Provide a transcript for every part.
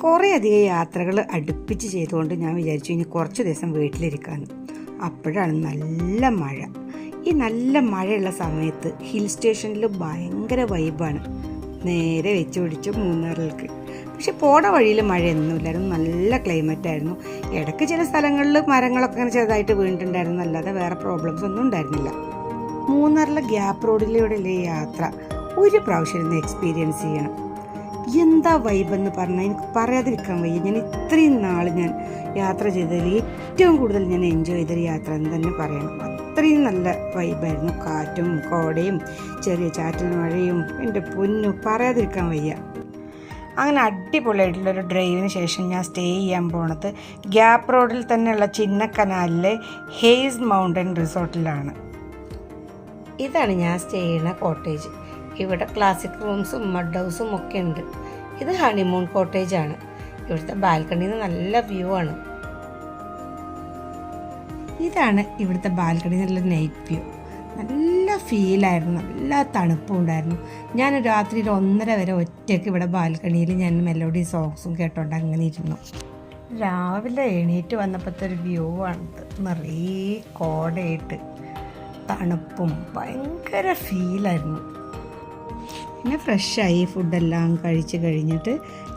കുറേയധികം യാത്രകൾ അടുപ്പിച്ച് ചെയ്തുകൊണ്ട് ഞാൻ വിചാരിച്ചു ഇനി കുറച്ച് ദിവസം വീട്ടിലിരിക്കാമെന്ന്. അപ്പോഴാണ് നല്ല മഴ. ഈ നല്ല മഴയുള്ള സമയത്ത് ഹിൽ സ്റ്റേഷനിൽ ഭയങ്കര വൈബാണ്. നേരെ വെച്ച് പിടിച്ചു മൂന്നാറിലേക്ക്. പക്ഷെ പോണ വഴിയിൽ മഴയൊന്നുമില്ലായിരുന്നു, നല്ല ക്ലൈമറ്റായിരുന്നു. ഇടയ്ക്ക് ചില സ്ഥലങ്ങളിൽ മരങ്ങളൊക്കെ അങ്ങനെ ചെറുതായിട്ട് വീണിട്ടുണ്ടായിരുന്നു, അല്ലാതെ വേറെ പ്രോബ്ലംസ് ഒന്നും ഉണ്ടായിരുന്നില്ല. മൂന്നാറിലെ ഗ്യാപ്പ് റോഡിലൂടെയുള്ള യാത്ര ഒരു പ്രാവശ്യം ഒന്ന് എക്സ്പീരിയൻസ് ചെയ്യണം. എന്താ വൈബെന്ന് പറഞ്ഞാൽ എനിക്ക് പറയാതിരിക്കാൻ വയ്യ. ഞാൻ ഇത്രയും നാൾ ഞാൻ യാത്ര ചെയ്തതിൽ ഏറ്റവും കൂടുതൽ ഞാൻ എൻജോയ് ചെയ്തൊരു യാത്ര എന്ന് തന്നെ പറയണം. അത്രയും നല്ല വൈബായിരുന്നു. കാറ്റും കോടയും ചെറിയ ചാറ്റൽ മഴയും എൻ്റെ പൊന്നു പറയാതിരിക്കാൻ വയ്യ. അങ്ങനെ അടിപൊളിയായിട്ടുള്ളൊരു ഡ്രൈവിന് ശേഷം ഞാൻ സ്റ്റേ ചെയ്യാൻ പോണത് ഗ്യാപ്പ് റോഡിൽ തന്നെയുള്ള ചിന്നക്കനാലിലെ ഹെയ്സ് മൗണ്ടൻ റിസോർട്ടിലാണ്. ഇതാണ് ഞാൻ സ്റ്റേ ചെയ്യുന്ന കോട്ടേജ്. ഇവിടെ ക്ലാസിക് റൂംസും മഡ് ഹൗസും ഒക്കെ ഉണ്ട്. ഇത് ഹണിമൂൺ കോട്ടേജാണ്. ഇവിടുത്തെ ബാൽക്കണിയിൽ നിന്ന് നല്ല വ്യൂ ആണ്. ഇതാണ് ഇവിടുത്തെ ബാൽക്കണിയിൽ നിന്നുള്ള നൈറ്റ് വ്യൂ. നല്ല ഫീലായിരുന്നു, നല്ല തണുപ്പും ഉണ്ടായിരുന്നു. ഞാൻ രാത്രി 1:30 വരെ ഒറ്റയ്ക്ക് ഇവിടെ ബാൽക്കണിയിൽ ഞാൻ മെലോഡി സോങ്സും കേട്ടോണ്ട് അങ്ങനെ ഇരുന്നു. രാവിലെ എണീറ്റ് വന്നപ്പോഴത്തെ ഒരു വ്യൂ ആണിത്. നിറയെ കോടയിട്ട് തണുപ്പും ഭയങ്കര ഫീലായിരുന്നു. പിന്നെ ഫ്രഷായി ഫുഡെല്ലാം കഴിച്ച് കഴിഞ്ഞിട്ട്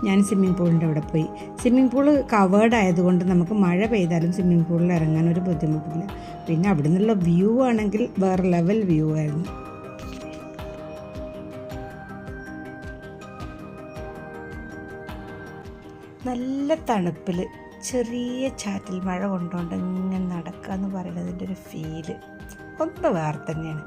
ഞാൻ സ്വിമ്മിംഗ് പൂളിൻ്റെ അവിടെ പോയി. സ്വിമ്മിംഗ് പൂള് കവേർഡ് ആയതുകൊണ്ട് നമുക്ക് മഴ പെയ്താലും സ്വിമ്മിംഗ് പൂളിൽ ഇറങ്ങാനൊരു ബുദ്ധിമുട്ടില്ല. പിന്നെ അവിടെ നിന്നുള്ള വ്യൂ ആണെങ്കിൽ വേറെ ലെവൽ വ്യൂ ആയിരുന്നു. നല്ല തണുപ്പിൽ ചെറിയ ചാറ്റൽ മഴ കൊണ്ടുകൊണ്ട് ഇങ്ങനെ നടക്കുക എന്ന് പറയുന്നതിൻ്റെ ഒരു ഫീല് ഒന്ന് വേറെ തന്നെയാണ്.